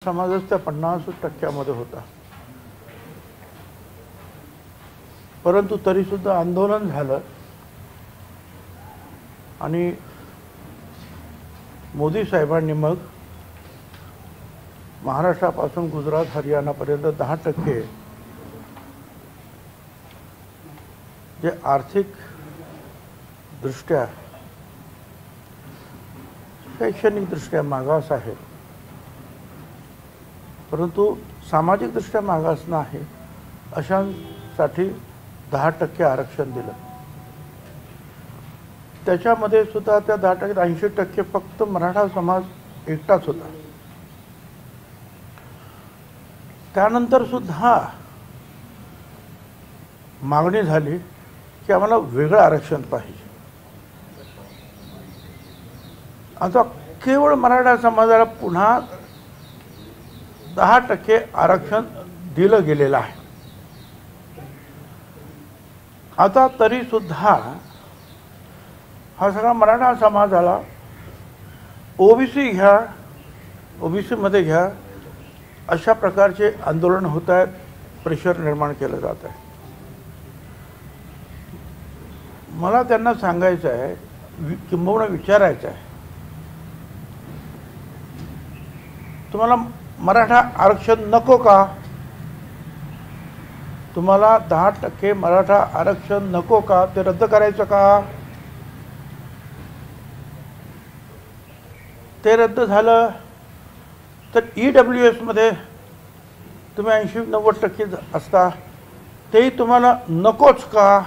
समाजच त्या 50% होता, परंतु तरी सुद्धा आंदोलन झालं आणि मोदी साहेबांनी मग महाराष्ट्रापासून गुजरात हरियाणापर्यंत 10% जे आर्थिक दृष्ट्या शैक्षणिक दृष्ट्या मागास आहे, परंतु सामाजिक दृष्ट्या मागास नाही अशांसाठी 10% आरक्षण दिलं। त्याच्यामध्ये सुद्धा त्या 10% 80% फक्त मराठा समाज एकटाच होता। त्यानंतर सुद्धा मागणी झाली की आम्हाला वेगळं आरक्षण पाहिजे। आता केवळ मराठा समाजाला पुन्हा 10% आरक्षण दिलं गेलेलं आहे। आता तरी सुद्धा हा सगळा मराठा समाजाला ओबीसी घ्या, ओबीसी मध्ये घ्या अशा प्रकारचे आंदोलन होत आहेत, प्रेशर निर्माण केलं जात आहे। मला त्यांना सांगायचं आहे, किंबहुना विचारायचं आहे, तुम्हाला मराठा आरक्षण नको का? तुम्हाला 10% मराठा आरक्षण नको का? ते रद्द करायचं का? ते रद्द झालं तर EWS मध्ये तुम्ही 80-90% असता, तेही तुम्हाला नकोच का?